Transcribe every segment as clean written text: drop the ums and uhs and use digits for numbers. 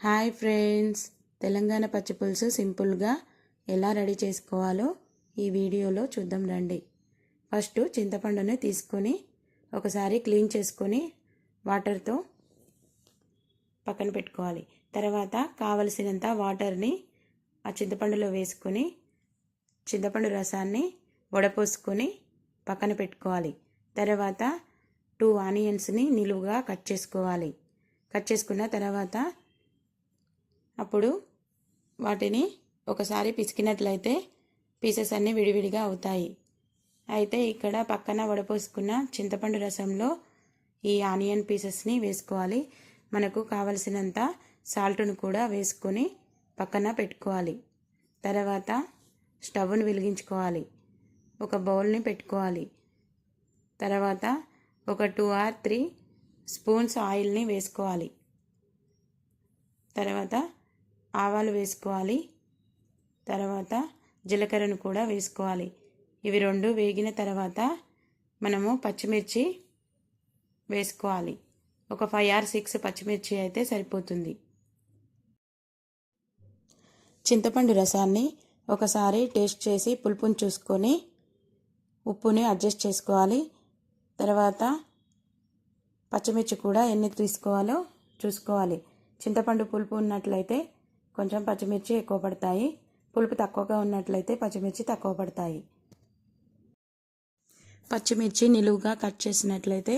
Hi friends, Telangana పచ్చి పులుసు సింపుల్గా ఎలా రెడీ చేసుకోవాలో ఈ వీడియోలో చూద్దాం రండి. ఫస్ట్ చింతపండుని తీసుకొని ఒకసారి క్లీన్ చేసుకొని వాటర్తో పక్కన పెట్టుకోవాలి. తర్వాత కావలసినంత వాటర్ని ఆ చింతపండులో వేసుకొని చింతపండు రసాన్ని వడపోసుకొని పక్కన పెట్టుకోవాలి. తర్వాత 2 ఆనియన్స్ని నిలువుగా కట్ చేసుకోవాలి. కట్ చేసుకున్న తర్వాత అప్పుడు వాటిని ఒకసారి పిసికినట్లయితే పీసెస్ అన్నీ విడివిడిగా అవుతాయి. అయితే ఇక్కడ పక్కన వడపోసుకున్న చింతపండు రసంలో ఈ ఆనియన్ పీసెస్ని వేసుకోవాలి. మనకు కావలసినంత సాల్ట్ను కూడా వేసుకొని పక్కన పెట్టుకోవాలి. తర్వాత స్టవ్ను వెలిగించుకోవాలి. ఒక బౌల్ని పెట్టుకోవాలి. తర్వాత ఒక 2 or 3 స్పూన్స్ ఆయిల్ని వేసుకోవాలి. తర్వాత ఆవాలు వేసుకోవాలి. తర్వాత జీలకర్రను కూడా వేసుకోవాలి. ఇవి 2 వేగిన తర్వాత మనము పచ్చిమిర్చి వేసుకోవాలి. ఒక 5 or 6 పచ్చిమిర్చి అయితే సరిపోతుంది. చింతపండు రసాన్ని ఒకసారి టేస్ట్ చేసి పులుపుని చూసుకొని ఉప్పుని అడ్జస్ట్ చేసుకోవాలి. తర్వాత పచ్చిమిర్చి కూడా ఎన్ని తీసుకోవాలో చూసుకోవాలి. చింతపండు పులుపు ఉన్నట్లయితే కొంచెం పచ్చిమిర్చి ఎక్కువ పడతాయి, పులుపు తక్కువగా ఉన్నట్లయితే పచ్చిమిర్చి తక్కువ పడతాయి. పచ్చిమిర్చి నిలువుగా కట్ చేసినట్లయితే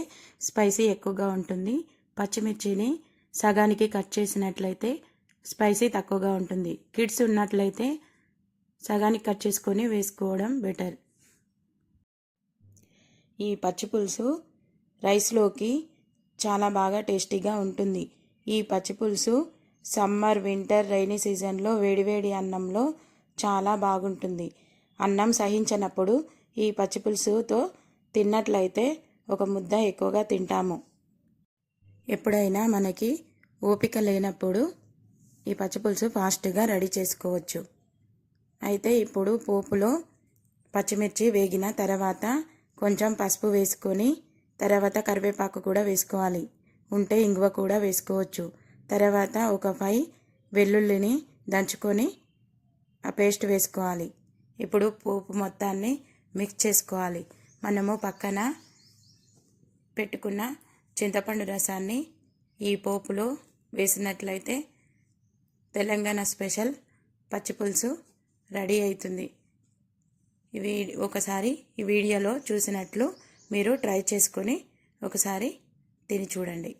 స్పైసీ ఎక్కువగా ఉంటుంది. పచ్చిమిర్చిని సగానికి కట్ చేసినట్లయితే స్పైసీ తక్కువగా ఉంటుంది. కిడ్స్ ఉన్నట్లయితే సగానికి కట్ చేసుకొని వేసుకోవడం బెటర్. ఈ పచ్చి పులుసు రైస్లోకి చాలా బాగా టేస్టీగా ఉంటుంది. ఈ పచ్చి పులుసు సమ్మర్, వింటర్, రైనీ సీజన్లో వేడివేడి అన్నంలో చాలా బాగుంటుంది. అన్నం సహించనప్పుడు ఈ పచ్చి పులుసుతో తిన్నట్లయితే ఒక ముద్ద ఎక్కువగా తింటాము. ఎప్పుడైనా మనకి ఓపిక లేనప్పుడు ఈ పచ్చి పులుసు ఫాస్ట్గా రెడీ చేసుకోవచ్చు. అయితే ఇప్పుడు పోపులో పచ్చిమిర్చి వేగిన తర్వాత కొంచెం పసుపు వేసుకొని తర్వాత కరివేపాకు కూడా వేసుకోవాలి. ఉంటే ఇంగువ కూడా వేసుకోవచ్చు. తర్వాత ఒక 5 వెల్లుల్లిని దంచుకొని ఆ పేస్ట్ వేసుకోవాలి. ఇప్పుడు పోపు మొత్తాన్ని మిక్స్ చేసుకోవాలి. మనము పక్కన పెట్టుకున్న చింతపండు రసాన్ని ఈ పోపులో వేసినట్లయితే తెలంగాణ స్పెషల్ పచ్చి పులుసు రెడీ అవుతుంది. ఒకసారి ఈ వీడియోలో చూసినట్లు మీరు ట్రై చేసుకొని ఒకసారి తిని చూడండి.